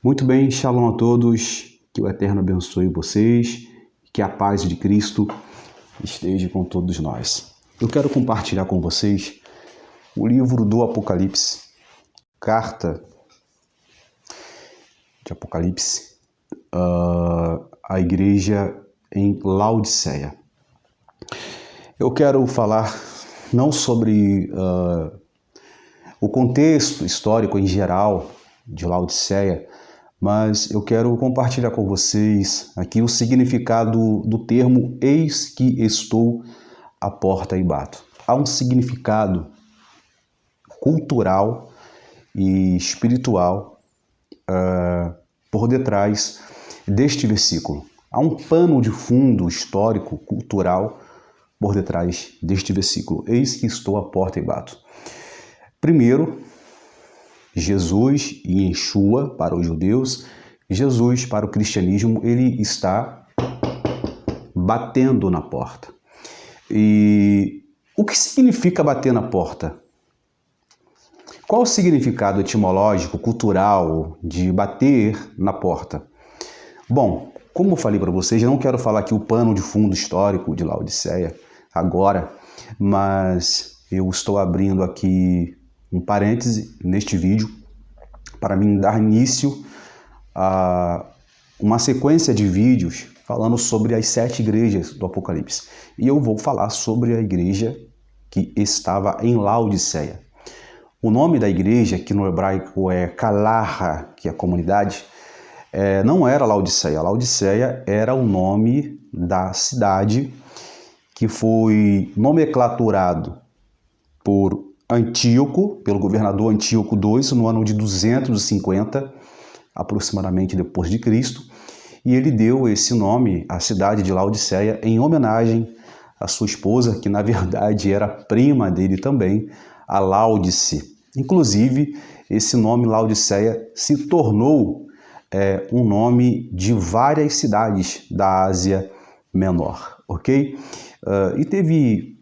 Muito bem, shalom a todos, que o Eterno abençoe vocês, que a paz de Cristo esteja com todos nós. Eu quero compartilhar com vocês o livro do Apocalipse, carta de Apocalipse, à igreja em Laodiceia. Eu quero falar não sobre o contexto histórico em geral de Laodiceia, mas eu quero compartilhar com vocês aqui o significado do termo "eis que estou à porta e bato". Há um significado cultural e espiritual por detrás deste versículo. Há um pano de fundo histórico, cultural, por detrás deste versículo. Eis que estou à porta e bato. Primeiro, Jesus e Yeshua para os judeus, Jesus para o cristianismo, ele está batendo na porta. E o que significa bater na porta? Qual o significado etimológico, cultural de bater na porta? Bom, como eu falei para vocês, eu não quero falar aqui o pano de fundo histórico de Laodiceia agora, mas eu estou abrindo aqui um parêntese neste vídeo para mim dar início a uma sequência de vídeos falando sobre as 7 igrejas do Apocalipse. E eu vou falar sobre a igreja que estava em Laodiceia. O nome da igreja, que no hebraico é Kalarra, que é a comunidade, não era Laodiceia. Laodiceia era o nome da cidade que foi nomenclaturado por Antíoco, pelo governador Antíoco II, no ano de 250, aproximadamente depois de Cristo, e ele deu esse nome à cidade de Laodiceia em homenagem à sua esposa, que na verdade era prima dele também, a Laodice. Inclusive, esse nome Laodiceia se tornou um nome de várias cidades da Ásia Menor, ok? E teve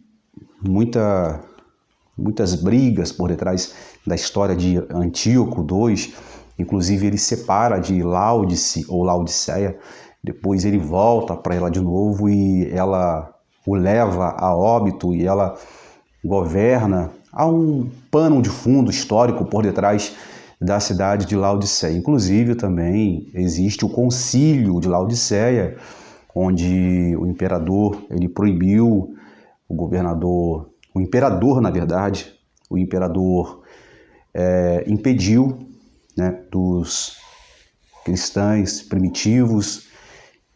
muitas brigas por detrás da história de Antíoco II, inclusive ele separa de Laodice ou Laodiceia, depois ele volta para ela de novo e ela o leva a óbito e ela governa. Há um pano de fundo histórico por detrás da cidade de Laodiceia. Inclusive também existe o concílio de Laodiceia, onde o imperador ele proibiu o imperador impediu, né, dos cristãos primitivos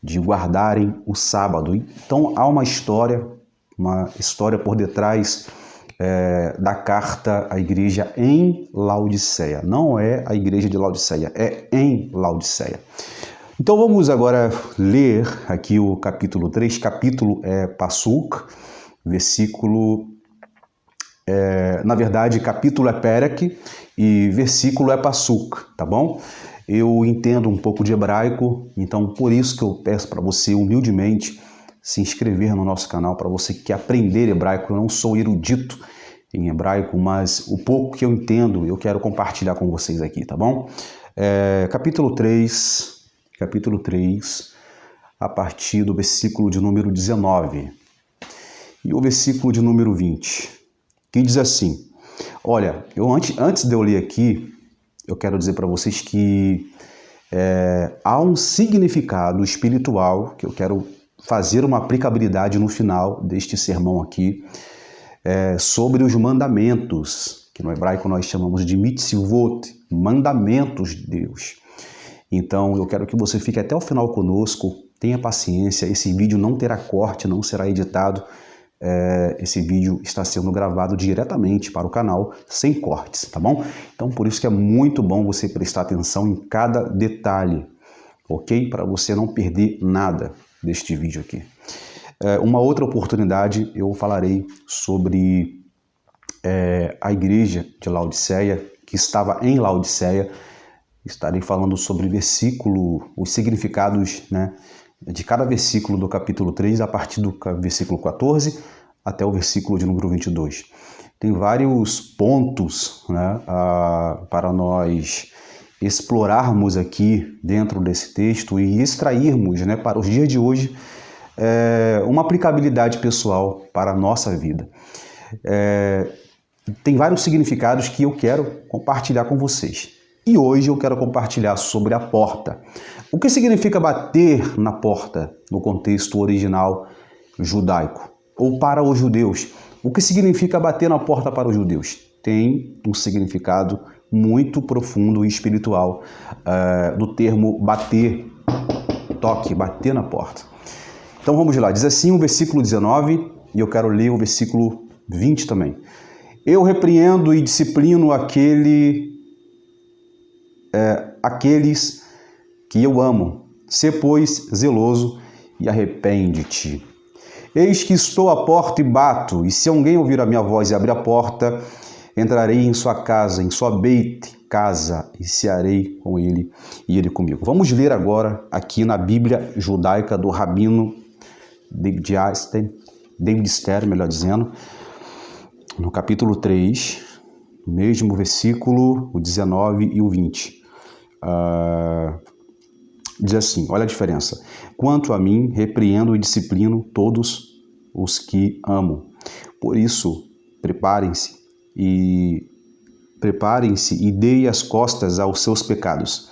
de guardarem o sábado. Então há uma história por detrás da carta à igreja em Laodiceia. Não é a igreja de Laodiceia, é em Laodiceia. Então vamos agora ler aqui o capítulo 3. Capítulo é Passuk, versículo... na verdade, capítulo é Perek e versículo é Passuk, tá bom? Eu entendo um pouco de hebraico, então por isso que eu peço para você humildemente se inscrever no nosso canal, para você que quer aprender hebraico. Eu não sou erudito em hebraico, mas o pouco que eu entendo eu quero compartilhar com vocês aqui, tá bom? Capítulo 3, a partir do versículo de número 19 e o versículo de número 20. Que diz assim: olha, antes de eu ler aqui, eu quero dizer para vocês que há um significado espiritual que eu quero fazer uma aplicabilidade no final deste sermão aqui, sobre os mandamentos, que no hebraico nós chamamos de mitzvot, mandamentos de Deus. Então eu quero que você fique até o final conosco, tenha paciência, esse vídeo não terá corte, não será editado. Esse vídeo está sendo gravado diretamente para o canal, sem cortes, tá bom? Então, por isso que é muito bom você prestar atenção em cada detalhe, ok? Para você não perder nada deste vídeo aqui. Uma outra oportunidade eu falarei sobre a igreja de Laodiceia, que estava em Laodiceia. Estarei falando sobre os significados, né, de cada versículo do capítulo 3, a partir do versículo 14 até o versículo de número 22. Tem vários pontos, né, para nós explorarmos aqui dentro desse texto e extrairmos, né, para os dias de hoje uma aplicabilidade pessoal para a nossa vida. Tem vários significados que eu quero compartilhar com vocês. E hoje eu quero compartilhar sobre a porta. O que significa bater na porta no contexto original judaico? Ou para os judeus? O que significa bater na porta para os judeus? Tem um significado muito profundo e espiritual do termo bater, toque, bater na porta. Então vamos lá, diz assim o versículo 19, e eu quero ler o versículo 20 também. Eu repreendo e disciplino aqueles que eu amo. Sê, pois, zeloso e arrepende-te. Eis que estou à porta e bato, e se alguém ouvir a minha voz e abrir a porta, entrarei em sua casa, em sua casa, e cearei com ele e ele comigo. Vamos ler agora aqui na Bíblia judaica do Rabino David Ster, melhor dizendo, no capítulo 3, mesmo versículo, o 19 e o 20. Diz assim, olha a diferença. Quanto a mim, repreendo e disciplino todos os que amo. Por isso, preparem-se e deem as costas aos seus pecados.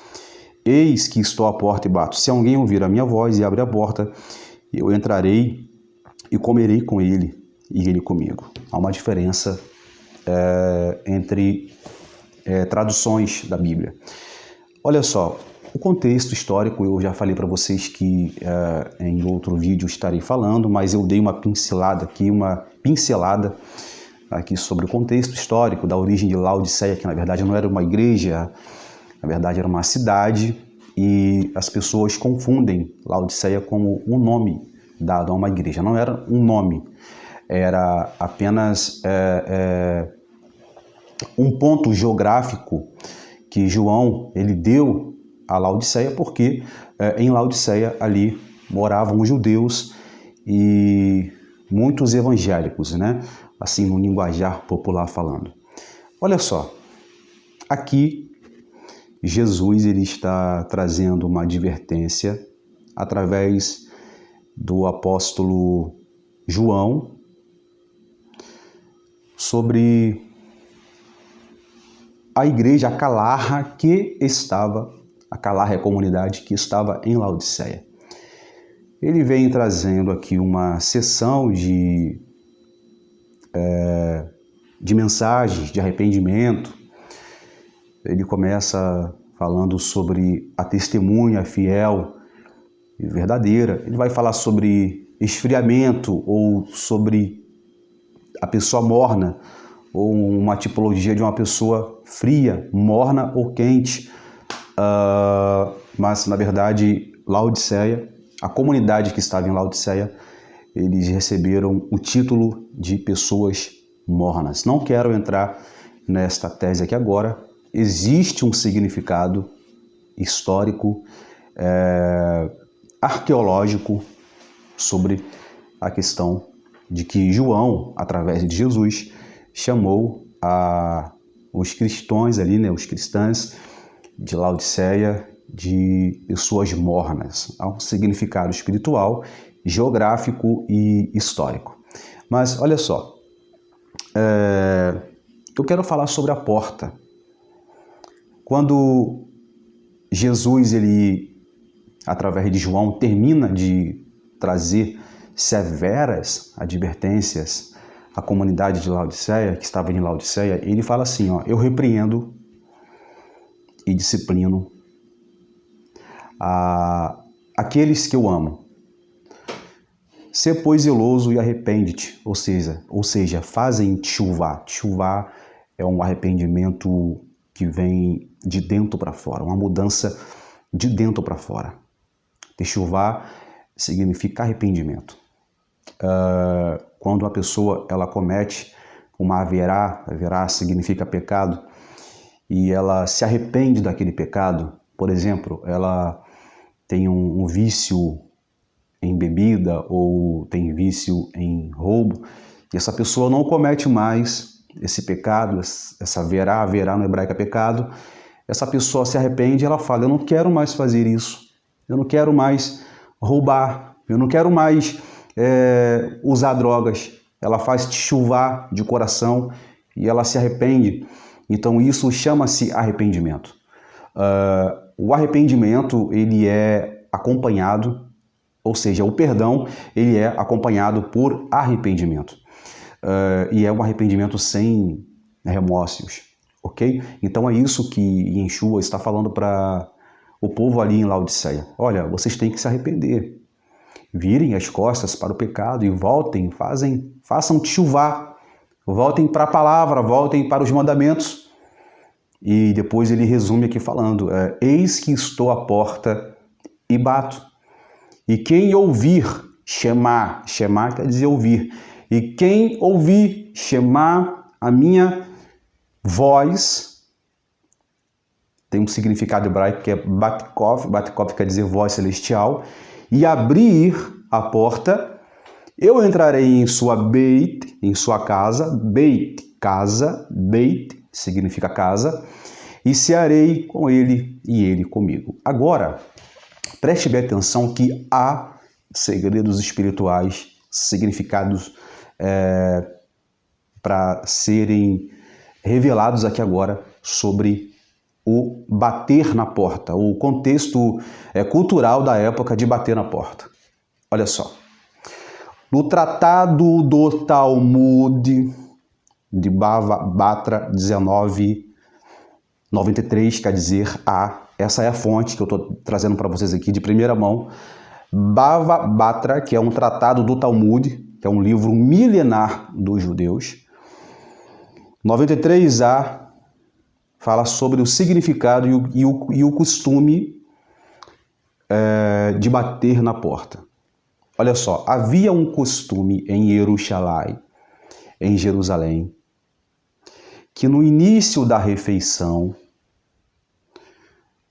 Eis que estou à porta e bato. Se alguém ouvir a minha voz e abrir a porta, eu entrarei e comerei com ele e ele comigo. Há uma diferença entre traduções da Bíblia. Olha só, o contexto histórico eu já falei para vocês que em outro vídeo estarei falando, mas eu dei uma pincelada aqui sobre o contexto histórico da origem de Laodiceia, que na verdade não era uma igreja, na verdade era uma cidade, e as pessoas confundem Laodiceia como um nome dado a uma igreja. Não era um nome, era apenas um ponto geográfico que João ele deu a Laodiceia, porque em Laodiceia ali moravam os judeus e muitos evangélicos, né? Assim no linguajar popular falando. Olha só, aqui Jesus ele está trazendo uma advertência através do apóstolo João sobre a igreja, a Calarra a Calarra é a comunidade que estava em Laodiceia. Ele vem trazendo aqui uma sessão de mensagens de arrependimento. Ele começa falando sobre a testemunha fiel e verdadeira. Ele vai falar sobre esfriamento ou sobre a pessoa morna, ou uma tipologia de uma pessoa fria, morna ou quente. Mas, na verdade, Laodiceia, a comunidade que estava em Laodiceia, eles receberam o título de pessoas mornas. Não quero entrar nesta tese aqui agora. Existe um significado histórico, arqueológico, sobre a questão de que João, através de Jesus, chamou os cristãos ali, né, os cristãos de Laodiceia, de pessoas mornas. Há um significado espiritual, geográfico e histórico. Mas olha só, eu quero falar sobre a porta. Quando Jesus, ele, através de João, termina de trazer severas advertências à comunidade de Laodiceia, que estava em Laodiceia, ele fala assim, ó, eu repreendo e disciplino aqueles que eu amo. Sê, pois, zeloso e arrepende-te, ou seja, fazem teshuvá. Teshuvá é um arrependimento que vem de dentro para fora, uma mudança de dentro para fora. Teshuvá significa arrependimento. Quando a pessoa ela comete uma haverá significa pecado, e ela se arrepende daquele pecado, por exemplo, ela tem um vício em bebida ou tem vício em roubo, e essa pessoa não comete mais esse pecado, essa haverá no hebraico é pecado, essa pessoa se arrepende, ela fala, eu não quero mais fazer isso, eu não quero mais roubar, eu não quero mais usar drogas. Ela faz tchuvá de coração e ela se arrepende. Então isso chama-se arrependimento. O arrependimento, ele é acompanhado, ou seja, o perdão, ele é acompanhado por arrependimento. E é um arrependimento sem remorsos, ok? Então é isso que Yeshua está falando para o povo ali em Laodiceia. Olha, vocês têm que se arrepender. Virem as costas para o pecado e voltem, façam tchuvá, voltem para a palavra, voltem para os mandamentos. E depois ele resume aqui falando, eis que estou à porta e bato. E quem ouvir, chamar quer dizer ouvir, e quem ouvir, chamar a minha voz, tem um significado hebraico que é batkov quer dizer voz celestial, e abrir a porta, eu entrarei em sua beit, em sua casa, beit, casa, beit, significa casa, e cearei com ele e ele comigo. Agora, preste bem atenção que há segredos espirituais, significados para serem revelados aqui agora sobre o bater na porta, o contexto cultural da época de bater na porta. Olha só, no Tratado do Talmud de Bava Batra 1993, quer dizer essa é a fonte que eu estou trazendo para vocês aqui de primeira mão, Bava Batra, que é um tratado do Talmud, que é um livro milenar dos judeus. 93a fala sobre o significado e o costume de bater na porta. Olha só, havia um costume em Jerusalém, que no início da refeição,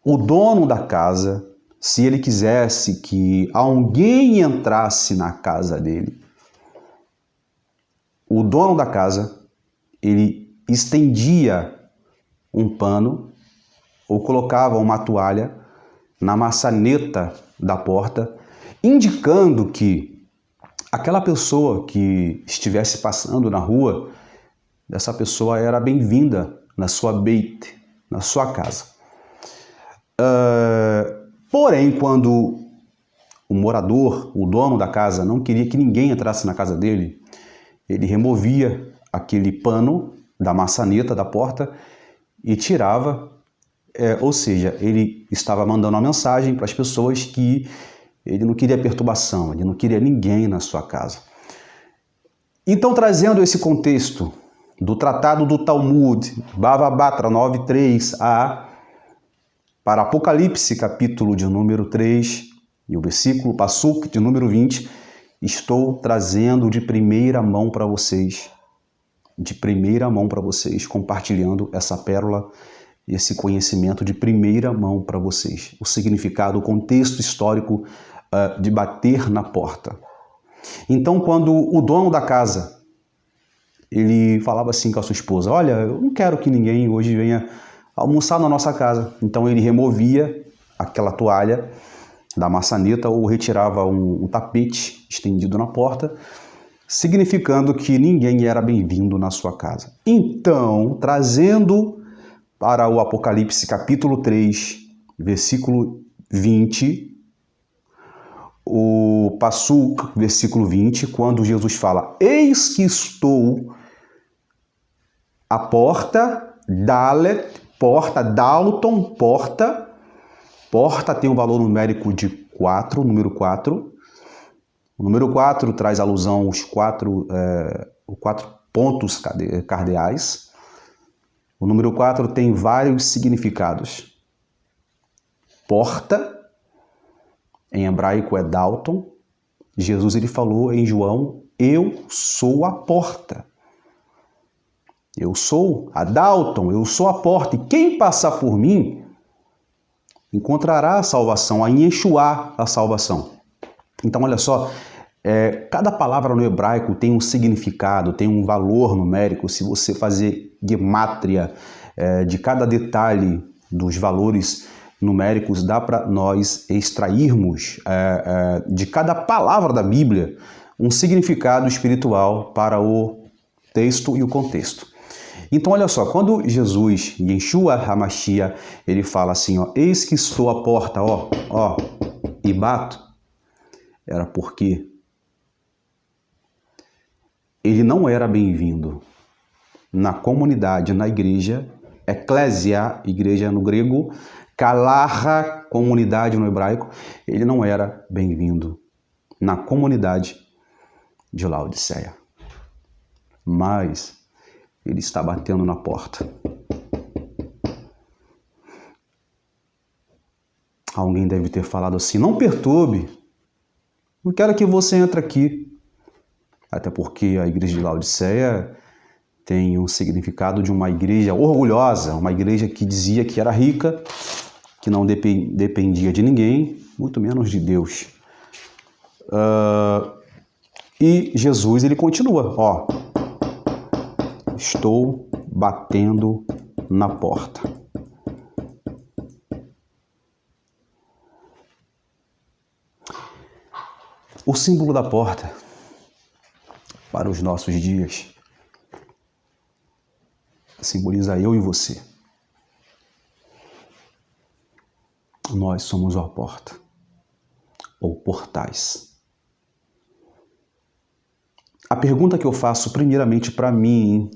o dono da casa, se ele quisesse que alguém entrasse na casa dele, o dono da casa, ele estendia um pano ou colocava uma toalha na maçaneta da porta, indicando que aquela pessoa que estivesse passando na rua, essa pessoa era bem-vinda na sua beit, na sua casa. Porém, quando o morador, o dono da casa, não queria que ninguém entrasse na casa dele, ele removia aquele pano da maçaneta da porta e tirava, ou seja, ele estava mandando uma mensagem para as pessoas que ele não queria perturbação, ele não queria ninguém na sua casa. Então, trazendo esse contexto do Tratado do Talmud, Bava Batra 9.3a, para Apocalipse, capítulo de número 3, e o versículo Passuk de número 20, estou trazendo de primeira mão para vocês, compartilhando essa pérola, esse conhecimento de primeira mão para vocês, o significado, o contexto histórico de bater na porta. Então, quando o dono da casa, ele falava assim com a sua esposa, olha, eu não quero que ninguém hoje venha almoçar na nossa casa. Então ele removia aquela toalha da maçaneta ou retirava um tapete estendido na porta, significando que ninguém era bem-vindo na sua casa. Então, trazendo para o Apocalipse capítulo 3, versículo 20, o Passuk, versículo 20, quando Jesus fala, eis que estou à porta, Dalet, porta, Dalton, porta tem um valor numérico de 4, número 4. O número 4 traz alusão aos quatro pontos cardeais. O número 4 tem vários significados. Porta, em hebraico é Dalton. Jesus ele falou em João, eu sou a porta. Eu sou a Dalton, eu sou a porta. E quem passar por mim encontrará a salvação, a Yeshua a salvação. Então, olha só, cada palavra no hebraico tem um significado, tem um valor numérico. Se você fazer gemátria de cada detalhe dos valores numéricos, dá para nós extrairmos de cada palavra da Bíblia um significado espiritual para o texto e o contexto. Então, olha só, quando Jesus, Yeshua HaMashiach, ele fala assim, ó, eis que estou à porta, ó, e bato, era porque ele não era bem-vindo na comunidade, na igreja, eclésia, igreja no grego, kalarra, comunidade no hebraico, ele não era bem-vindo na comunidade de Laodiceia. Mas ele está batendo na porta. Alguém deve ter falado assim, não perturbe, não quero que você entre aqui. Até porque a igreja de Laodiceia tem um significado de uma igreja orgulhosa, uma igreja que dizia que era rica, que não dependia de ninguém, muito menos de Deus. E Jesus, ele continua, ó, estou batendo na porta. O símbolo da porta para os nossos dias simboliza eu e você. Nós somos a porta, ou portais. A pergunta que eu faço primeiramente para mim,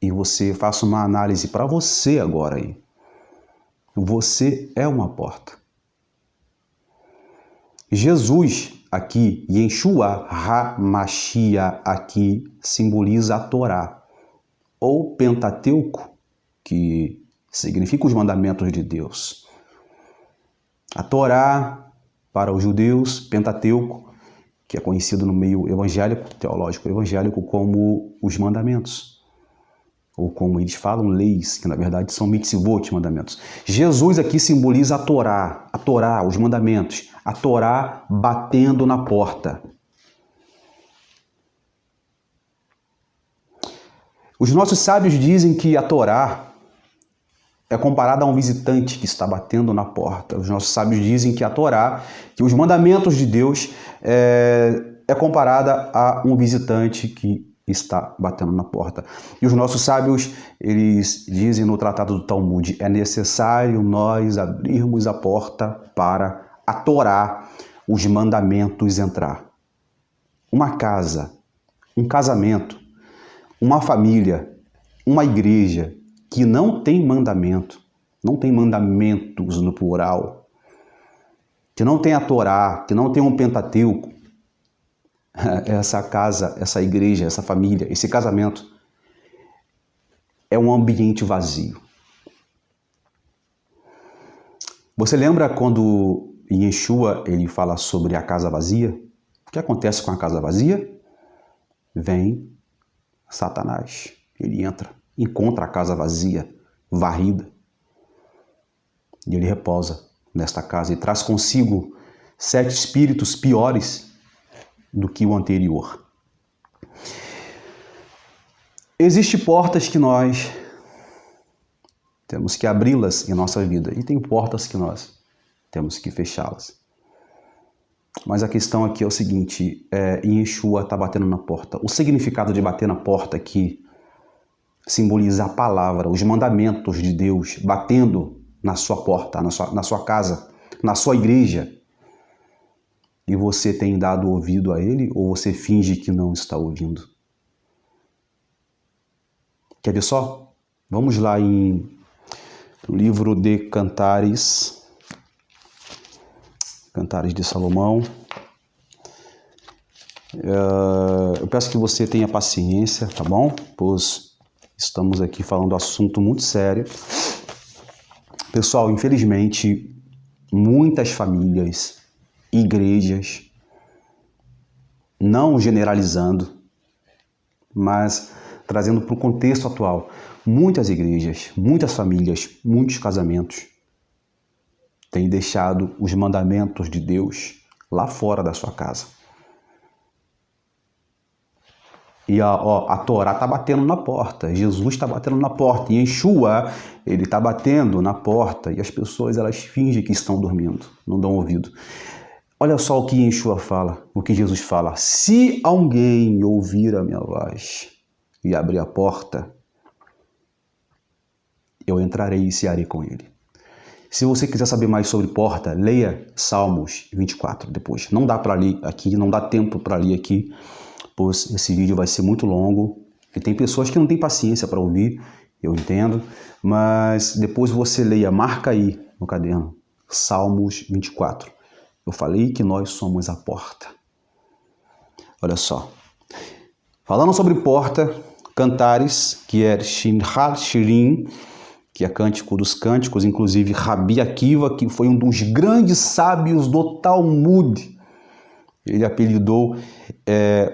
e você faça uma análise para você agora aí. Você é uma porta. Jesus aqui, Yeshua HaMashiach aqui, simboliza a Torá, ou Pentateuco, que significa os mandamentos de Deus. A Torá, para os judeus, Pentateuco, que é conhecido no meio evangélico, teológico evangélico, como os mandamentos. Ou como eles falam, leis, que na verdade são mitzvot, mandamentos. Jesus aqui simboliza a Torá, os mandamentos. A Torá batendo na porta. Os nossos sábios dizem que a Torá é comparada a um visitante que está batendo na porta. Os nossos sábios dizem que a Torá, que os mandamentos de Deus, é comparada a um visitante que está batendo na porta. E os nossos sábios, eles dizem no Tratado do Talmud, é necessário nós abrirmos a porta para a Torá, os mandamentos entrar. Uma casa, um casamento, uma família, uma igreja que não tem mandamento, não tem mandamentos no plural, que não tem a Torá, que não tem um Pentateuco, essa casa, essa igreja, essa família, esse casamento é um ambiente vazio. Você lembra quando Yeshua ele fala sobre a casa vazia? O que acontece com a casa vazia? Vem Satanás, ele entra, encontra a casa vazia, varrida, e ele repousa nesta casa e traz consigo 7 espíritos piores do que o anterior. Existem portas que nós temos que abri-las em nossa vida e tem portas que nós temos que fechá-las. Mas a questão aqui é o seguinte, Yeshua está batendo na porta. O significado de bater na porta aqui simboliza a palavra, os mandamentos de Deus batendo na sua porta, na sua casa, na sua igreja. E você tem dado ouvido a ele ou você finge que não está ouvindo? Quer ver só? Vamos lá no livro de Cantares de Salomão. Eu peço que você tenha paciência, tá bom? Pois estamos aqui falando um assunto muito sério. Pessoal, infelizmente, muitas famílias, igrejas, não generalizando, mas trazendo para o contexto atual, muitas igrejas, muitas famílias, muitos casamentos têm deixado os mandamentos de Deus lá fora da sua casa. E a Torá está batendo na porta, Jesus está batendo na porta, e Yeshua, ele está batendo na porta, e as pessoas elas fingem que estão dormindo, não dão ouvido. Olha só o que Yeshua fala, o que Jesus fala: se alguém ouvir a minha voz e abrir a porta, eu entrarei e cearei com ele. Se você quiser saber mais sobre porta, leia Salmos 24 depois. Não dá para ler aqui, não dá tempo para ler aqui, pois esse vídeo vai ser muito longo. E tem pessoas que não têm paciência para ouvir, eu entendo. Mas depois você leia, marca aí no caderno, Salmos 24. Eu falei que nós somos a porta. Olha só. Falando sobre porta, Cantares, que é Shinhar Shirim, que é Cântico dos Cânticos, inclusive Rabi Akiva, que foi um dos grandes sábios do Talmud. Ele apelidou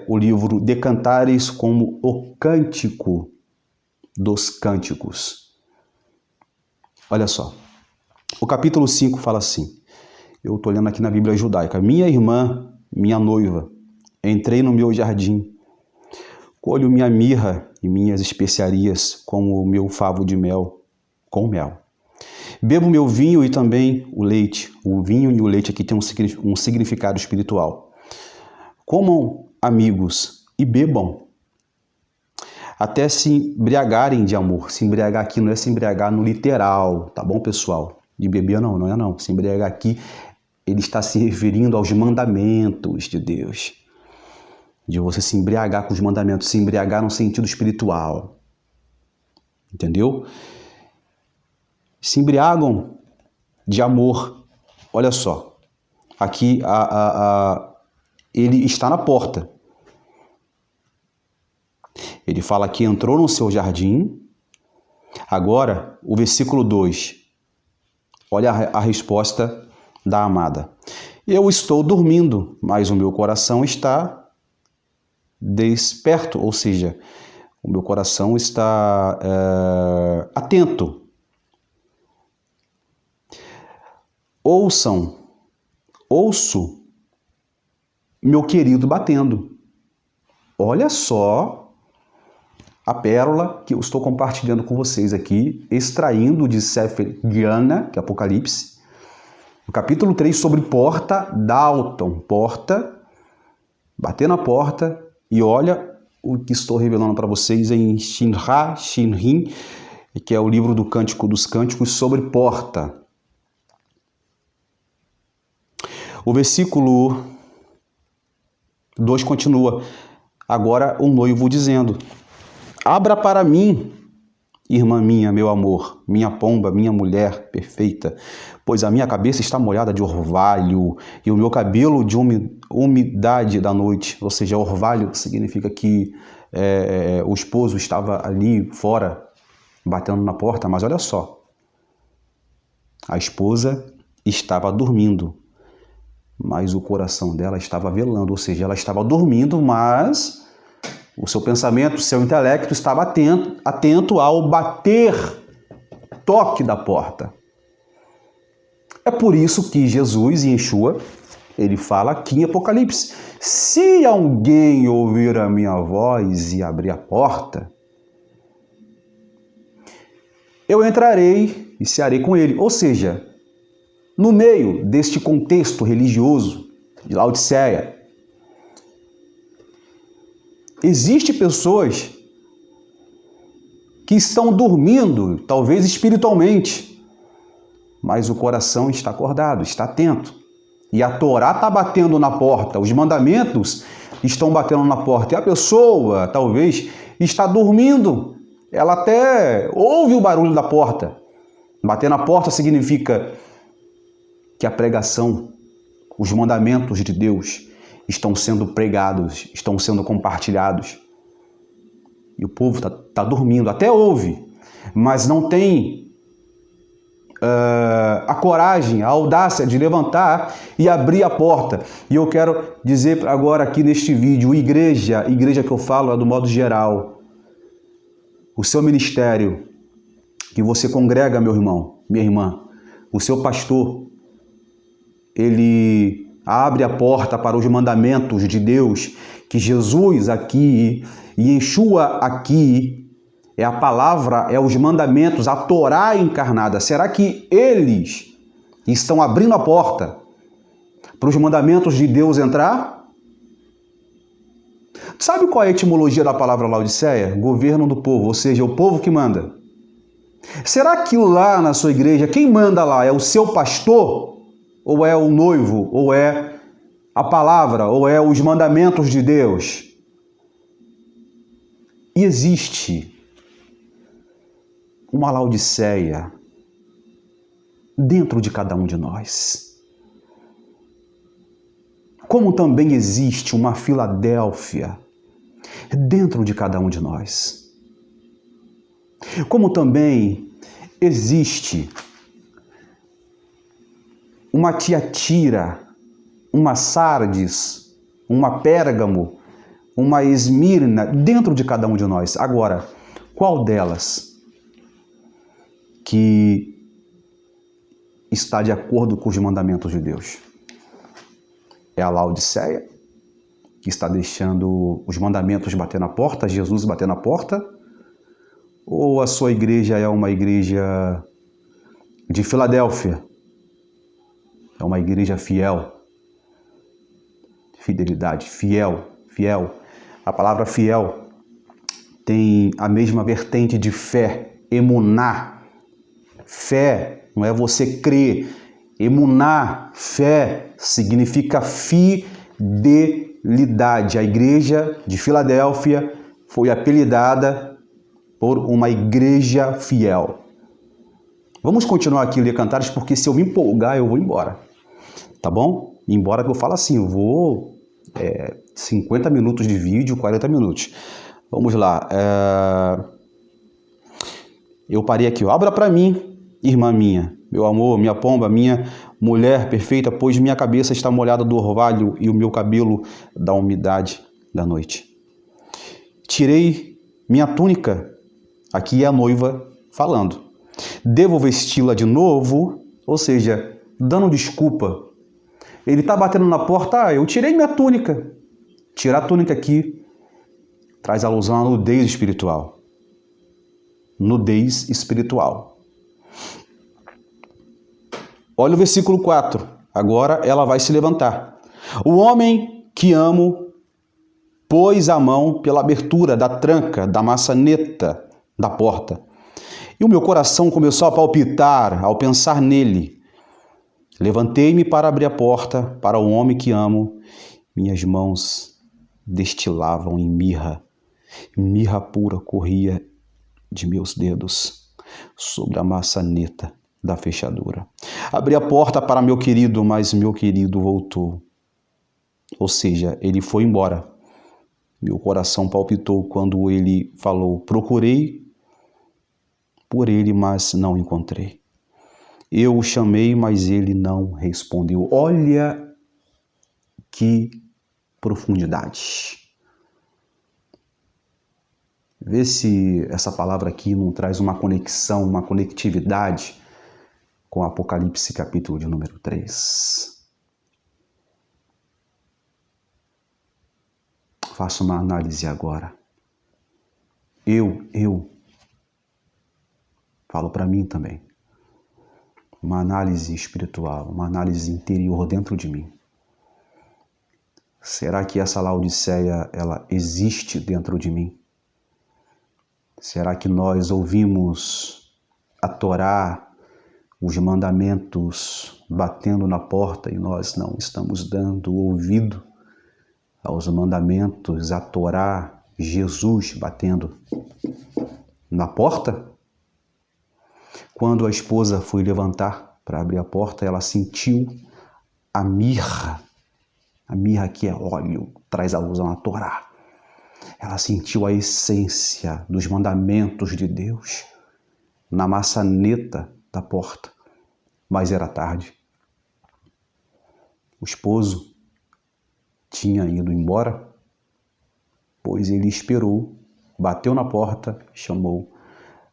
o livro de Cantares como o Cântico dos Cânticos. Olha só, o capítulo 5 fala assim, eu estou lendo aqui na Bíblia judaica: minha irmã, minha noiva, entrei no meu jardim, colho minha mirra e minhas especiarias como o meu favo de mel, com mel. Bebo meu vinho e também o leite. O vinho e o leite aqui tem um significado espiritual. Comam, amigos, e bebam, até se embriagarem de amor. Se embriagar aqui não é se embriagar no literal, tá bom, pessoal? De beber não é não. Se embriagar aqui, ele está se referindo aos mandamentos de Deus. De você se embriagar com os mandamentos, se embriagar no sentido espiritual. Entendeu? Se embriagam de amor. Olha só, aqui ele está na porta. Ele fala que entrou no seu jardim. Agora, o versículo 2. Olha a resposta da amada. Eu estou dormindo, mas o meu coração está desperto, ou seja, o meu coração está atento. Ouço meu querido batendo. Olha só a pérola que eu estou compartilhando com vocês aqui, extraindo de Sefer Diana, que é Apocalipse, no capítulo 3, sobre porta, Dalton, porta, bater na porta, e olha o que estou revelando para vocês em Shinhar Shirim, que é o livro do Cântico dos Cânticos, sobre porta. O versículo 2 continua. Agora o noivo dizendo: abra para mim, irmã minha, meu amor, minha pomba, minha mulher perfeita, pois a minha cabeça está molhada de orvalho e o meu cabelo de umidade da noite. Ou seja, orvalho significa que o esposo estava ali fora, batendo na porta, mas olha só, a esposa estava dormindo, mas o coração dela estava velando, ou seja, ela estava dormindo, mas o seu pensamento, o seu intelecto estava atento ao toque da porta. É por isso que Jesus, em Yeshua, ele fala aqui em Apocalipse: se alguém ouvir a minha voz e abrir a porta, eu entrarei e cearei com ele. Ou seja, no meio deste contexto religioso de Laodiceia, existem pessoas que estão dormindo, talvez espiritualmente, mas o coração está acordado, está atento. E a Torá está batendo na porta, os mandamentos estão batendo na porta. E a pessoa, talvez, está dormindo. Ela até ouve o barulho da porta. Bater na porta significa que a pregação, os mandamentos de Deus estão sendo pregados, estão sendo compartilhados. E o povo está dormindo, até ouve, mas não tem a coragem, a audácia de levantar e abrir a porta. E eu quero dizer agora aqui neste vídeo, igreja que eu falo é do modo geral, o seu ministério, que você congrega, meu irmão, minha irmã, o seu pastor, ele abre a porta para os mandamentos de Deus, que Jesus aqui e Yeshua aqui é a palavra, é os mandamentos, a Torá encarnada. Será que eles estão abrindo a porta para os mandamentos de Deus entrar? Sabe qual é a etimologia da palavra Laodiceia? Governo do povo, ou seja, o povo que manda. Será que lá na sua igreja, quem manda lá é o seu pastor? Ou é o noivo? Ou é a palavra? Ou é os mandamentos de Deus? E existe uma Laodiceia dentro de cada um de nós. Como também existe uma Filadélfia dentro de cada um de nós. Como também existe uma Tiatira, uma Sardes, uma Pérgamo, uma Esmirna dentro de cada um de nós. Agora, qual delas que está de acordo com os mandamentos de Deus? É a Laodiceia, que está deixando os mandamentos bater na porta, Jesus bater na porta? Ou a sua igreja é uma igreja de Filadélfia? É uma igreja fiel? Fidelidade, fiel. A palavra fiel tem a mesma vertente de fé, emuná. Fé não é você crer. Emuná, fé, significa fidelidade. A igreja de Filadélfia foi apelidada por uma igreja fiel. Vamos continuar aqui a ler Cantares, porque se eu me empolgar, eu vou embora. Tá bom? Embora que eu falo assim, eu vou 50 minutos de vídeo, 40 minutos. Vamos lá. Eu parei aqui. Ó. Abra para mim, irmã minha, meu amor, minha pomba, minha mulher perfeita, pois minha cabeça está molhada do orvalho e o meu cabelo da umidade da noite. Tirei minha túnica. Aqui é a noiva falando. Devo vesti-la de novo, ou seja, dando desculpa. Ele está batendo na porta, eu tirei minha túnica. Tirar a túnica aqui traz alusão à nudez espiritual. Nudez espiritual. Olha o versículo 4. Agora ela vai se levantar. O homem que amo pôs a mão pela abertura da tranca, da maçaneta da porta. E o meu coração começou a palpitar ao pensar nele. Levantei-me para abrir a porta para o homem que amo. Minhas mãos destilavam em mirra. Mirra pura corria de meus dedos sobre a maçaneta da fechadura. Abri a porta para meu querido, mas meu querido voltou. Ou seja, ele foi embora. Meu coração palpitou quando ele falou: procurei por ele, mas não encontrei. Eu o chamei, mas ele não respondeu. Olha que profundidade. Vê se essa palavra aqui não traz uma conexão, uma conectividade com Apocalipse capítulo de número 3. Faço uma análise agora. Eu falo para mim também. Uma análise espiritual, uma análise interior dentro de mim. Será que essa Laodiceia, ela existe dentro de mim? Será que nós ouvimos a Torá, os mandamentos batendo na porta e nós não estamos dando ouvido aos mandamentos, a Torá, Jesus batendo na porta? Quando a esposa foi levantar para abrir a porta, ela sentiu a mirra. A mirra que é óleo, traz alusão à Torá. Ela sentiu a essência dos mandamentos de Deus na maçaneta da porta. Mas era tarde. O esposo tinha ido embora, pois ele esperou, bateu na porta, chamou,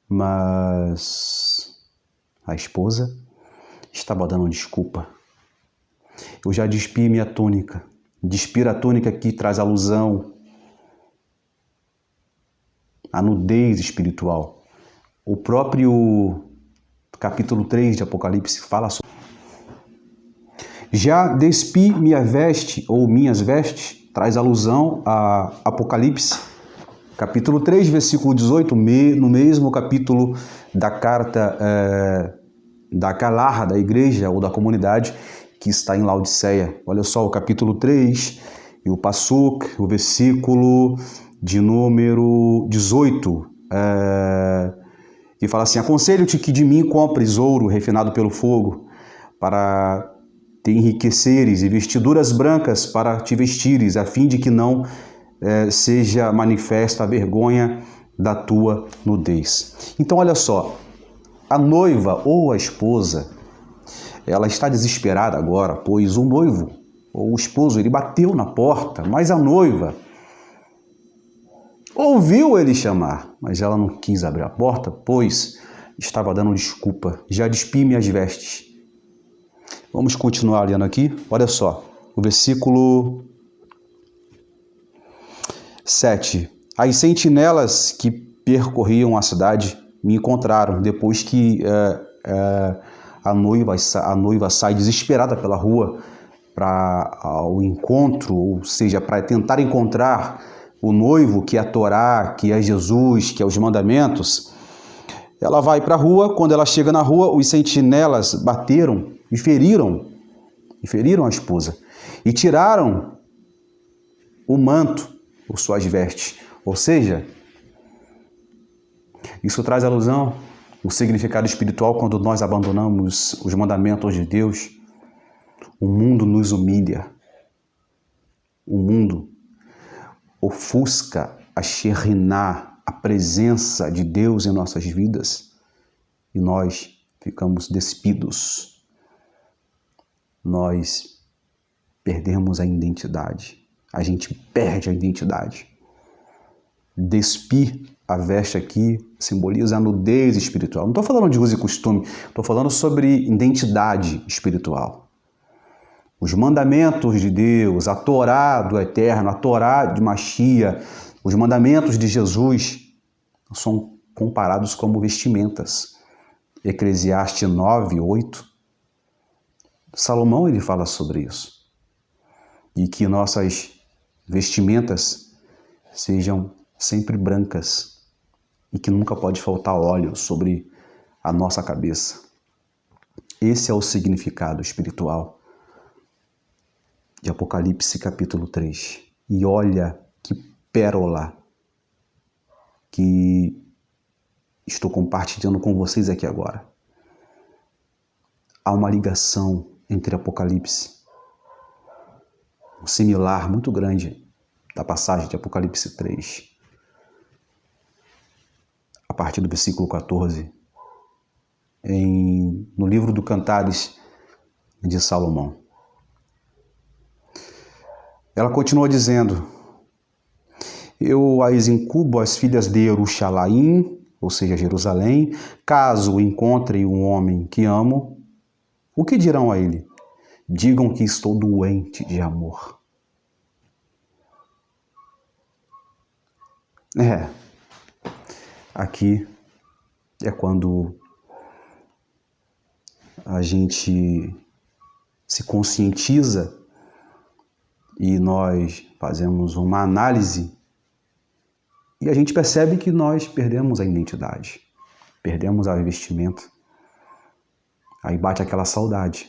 mas a esposa estava dando desculpa. Eu já despi minha túnica. Despir a túnica aqui traz alusão à nudez espiritual. O próprio capítulo 3 de Apocalipse fala sobre. Já despi minha veste, ou minhas vestes, traz alusão a Apocalipse, capítulo 3, versículo 18, no mesmo capítulo da carta da Galarra, da igreja ou da comunidade que está em Laodiceia. Olha só, o capítulo 3 e o Passuk, o versículo de número 18, que fala assim: aconselho-te que de mim compres ouro refinado pelo fogo, para te enriqueceres, e vestiduras brancas para te vestires, a fim de que não seja manifesta a vergonha da tua nudez. Então, olha só, a noiva ou a esposa, ela está desesperada agora, pois o noivo ou o esposo, ele bateu na porta, mas a noiva ouviu ele chamar, mas ela não quis abrir a porta, pois estava dando desculpa. Já despi minhas vestes. Vamos continuar lendo aqui. Olha só, o versículo 7. As sentinelas que percorriam a cidade me encontraram depois que a noiva sai desesperada pela rua ao encontro, ou seja, para tentar encontrar o noivo, que é a Torá, que é Jesus, que é os mandamentos. Ela vai para a rua. Quando ela chega na rua, os sentinelas bateram e feriram a esposa e tiraram o manto, ou suas vestes. Ou seja, isso traz alusão, o significado espiritual. Quando nós abandonamos os mandamentos de Deus, o mundo nos humilha. O mundo ofusca a Shekhinah, a presença de Deus em nossas vidas, e nós ficamos despidos. Nós perdemos a identidade. A gente perde a identidade. Despir a veste aqui simboliza a nudez espiritual. Não estou falando de uso e costume, estou falando sobre identidade espiritual. Os mandamentos de Deus, a Torá do Eterno, a Torá de Machia, os mandamentos de Jesus são comparados como vestimentas. Eclesiastes 9, 8. Salomão, ele fala sobre isso. E que nossas vestimentas sejam sempre brancas e que nunca pode faltar óleo sobre a nossa cabeça. Esse é o significado espiritual de Apocalipse capítulo 3. E olha que pérola que estou compartilhando com vocês aqui agora. Há uma ligação entre Apocalipse, um similar muito grande da passagem de Apocalipse 3, a partir do versículo 14, no livro do Cantares de Salomão. Ela continua dizendo: eu as incubo as filhas de Jerusalém, ou seja, Jerusalém, caso encontrem um homem que amo, o que dirão a ele? Digam que estou doente de amor. Aqui é quando a gente se conscientiza e nós fazemos uma análise e a gente percebe que nós perdemos a identidade, perdemos a vestimenta. Aí bate aquela saudade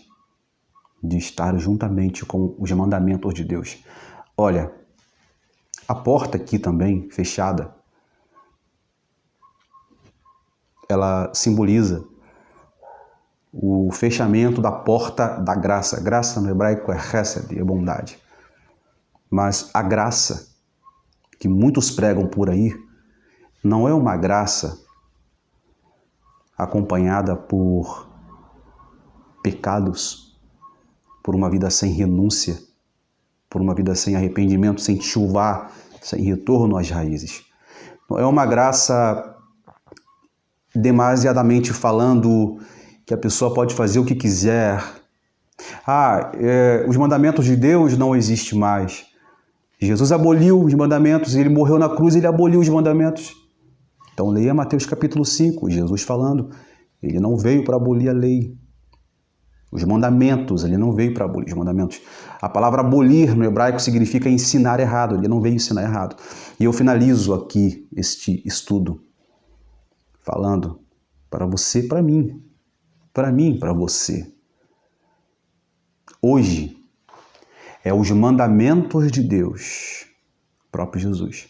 de estar juntamente com os mandamentos de Deus. Olha, a porta aqui também, fechada, ela simboliza o fechamento da porta da graça. Graça no hebraico é chesed, é bondade. Mas a graça que muitos pregam por aí não é uma graça acompanhada por pecados, por uma vida sem renúncia, por uma vida sem arrependimento, sem teshuvá, sem retorno às raízes. Não é uma graça demasiadamente falando que a pessoa pode fazer o que quiser, Os mandamentos de Deus não existem mais. Jesus aboliu os mandamentos, ele morreu na cruz, ele aboliu os mandamentos. Então leia Mateus capítulo 5, Jesus falando, ele não veio para abolir a lei. Os mandamentos, ele não veio para abolir os mandamentos. A palavra abolir no hebraico significa ensinar errado, ele não veio ensinar errado. E eu finalizo aqui este estudo falando para você, para mim, para você. Hoje é os mandamentos de Deus, próprio Jesus.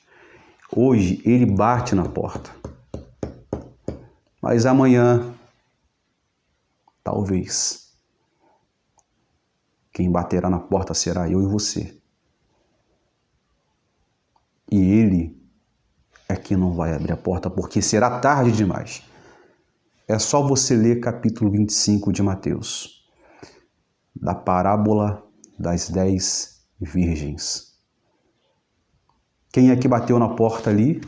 Hoje ele bate na porta. Mas amanhã, talvez, quem baterá na porta será eu e você. E ele é quem não vai abrir a porta, porque será tarde demais. É só você ler capítulo 25 de Mateus, da parábola das 10 virgens. Quem é que bateu na porta ali?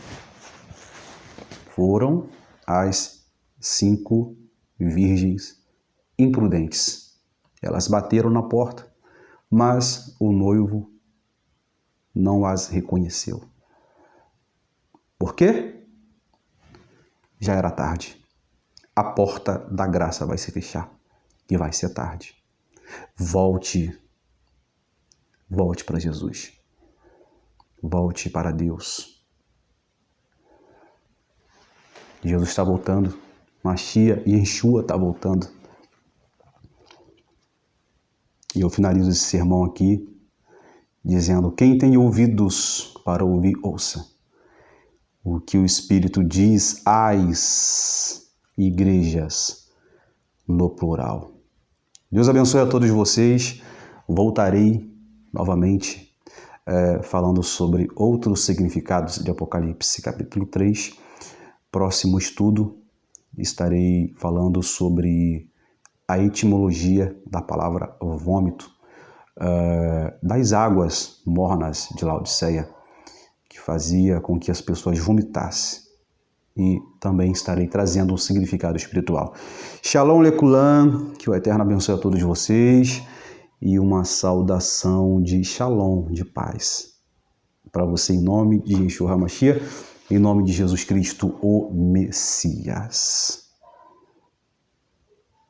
Foram as 5 virgens imprudentes. Elas bateram na porta, mas o noivo não as reconheceu. Por quê? Já era tarde. A porta da graça vai se fechar e vai ser tarde. Volte para Jesus. Volte para Deus. Jesus está voltando. Machia e Yeshua está voltando. E eu finalizo esse sermão aqui dizendo: quem tem ouvidos para ouvir, ouça o que o Espírito diz às igrejas, no plural. Deus abençoe a todos vocês. Voltarei novamente falando sobre outros significados de Apocalipse, capítulo 3. Próximo estudo, estarei falando sobre a etimologia da palavra vômito, das águas mornas de Laodiceia, que fazia com que as pessoas vomitassem. E também estarei trazendo um significado espiritual. Shalom Lekulam, que o Eterno abençoe a todos vocês, e uma saudação de Shalom, de paz, para você em nome de Yeshua HaMashiach, em nome de Jesus Cristo, o Messias.